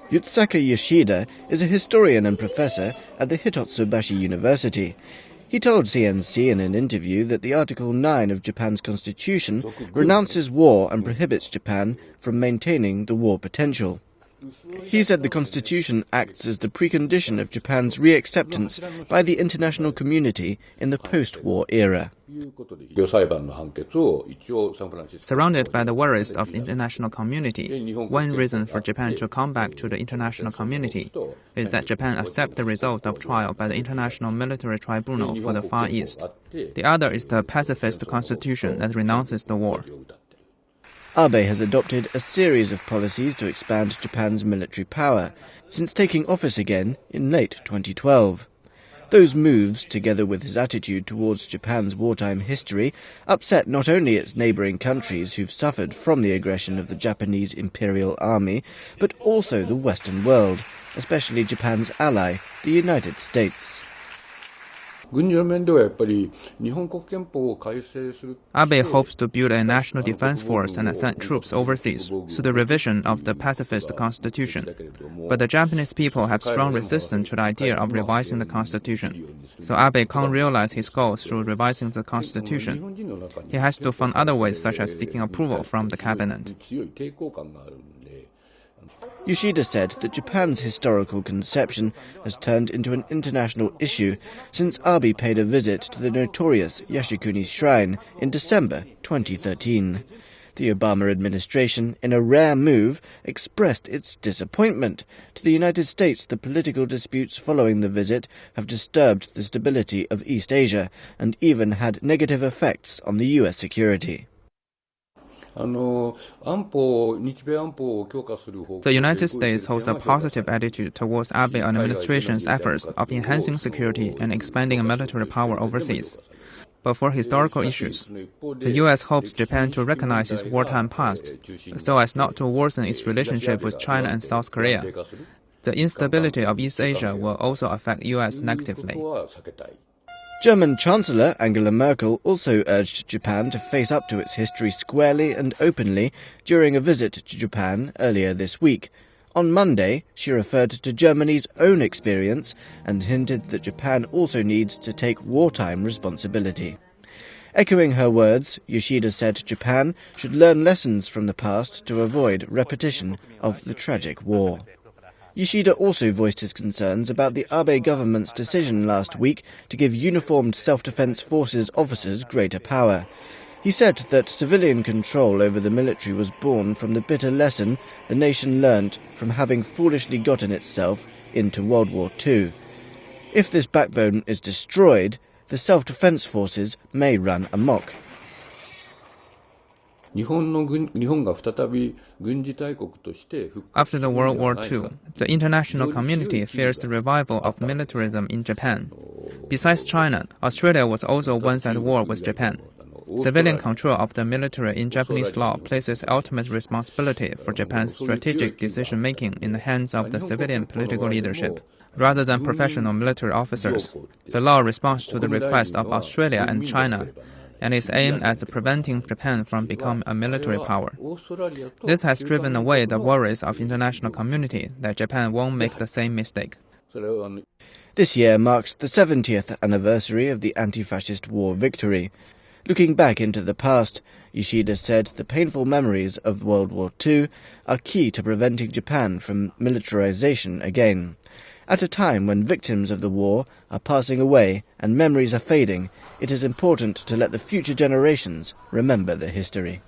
Yutsaka Yoshida is a historian and professor at the Hitotsubashi University. He told CNC in an interview that the Article 9 of Japan's constitution renounces war and prohibits Japan from maintaining the war potential. He said the constitution acts as the precondition of Japan's re-acceptance by the international community in the post-war era. Surrounded by the worries of the international community, one reason for Japan to come back to the international community is that Japan accepts the result of trial by the International Military Tribunal for the Far East. The other is the pacifist constitution that renounces the war. Abe has adopted a series of policies to expand Japan's military power since taking office again in late 2012. Those moves, together with his attitude towards Japan's wartime history, upset not only its neighbouring countries who've suffered from the aggression of the Japanese Imperial Army, but also the Western world, especially Japan's ally, the United States. Abe hopes to build a national defense force and send troops overseas through the revision of the pacifist constitution. But the Japanese people have strong resistance to the idea of revising the constitution. So Abe can't realize his goals through revising the constitution. He has to find other ways, such as seeking approval from the cabinet. Yoshida said that Japan's historical conception has turned into an international issue since Abe paid a visit to the notorious Yasukuni Shrine in December 2013. The Obama administration, in a rare move, expressed its disappointment. To the United States, the political disputes following the visit have disturbed the stability of East Asia and even had negative effects on the U.S. security. The United States holds a positive attitude towards Abe administration's efforts of enhancing security and expanding military power overseas. But for historical issues, the U.S. hopes Japan to recognize its wartime past so as not to worsen its relationship with China and South Korea. The instability of East Asia will also affect U.S. negatively. German Chancellor Angela Merkel also urged Japan to face up to its history squarely and openly during a visit to Japan earlier this week. On Monday, she referred to Germany's own experience and hinted that Japan also needs to take wartime responsibility. Echoing her words, Yoshida said Japan should learn lessons from the past to avoid repetition of the tragic war. Yoshida also voiced his concerns about the Abe government's decision last week to give uniformed self-defense forces officers greater power. He said that civilian control over the military was born from the bitter lesson the nation learnt from having foolishly gotten itself into World War II. If this backbone is destroyed, the self-defense forces may run amok. After the World War II, the international community fears the revival of militarism in Japan. Besides China, Australia was also once at war with Japan. Civilian control of the military in Japanese law places ultimate responsibility for Japan's strategic decision-making in the hands of the civilian political leadership, rather than professional military officers. The law responds to the request of Australia and China, and is aimed at preventing Japan from becoming a military power. This has driven away the worries of the international community that Japan won't make the same mistake. This year marks the 70th anniversary of the anti-fascist war victory. Looking back into the past, Yoshida said the painful memories of World War II are key to preventing Japan from militarization again. At a time when victims of the war are passing away and memories are fading, it is important to let the future generations remember the history.